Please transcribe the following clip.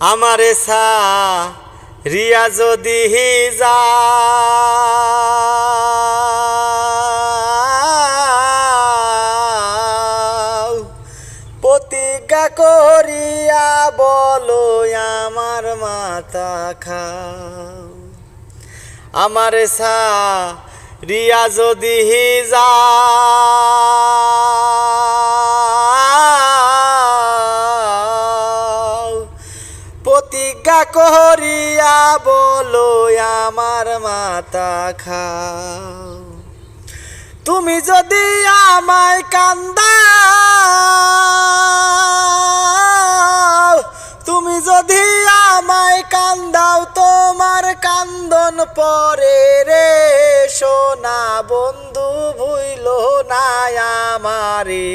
আমারে রিয়া যদি যাও প্রতিজ্ঞা করিয়া বলো আমার মাথা খাও। আমারে রিয়া যদি যাও প্রতিজ্ঞা করিয়া বলো আমার মাথা খাও। তুমি যদি আমায় কান্দাও, তুমি যদি আমায় কান্দাও, তোমার কান্দন পরে রে সোনা বন্ধু ভুইলো না আমারে।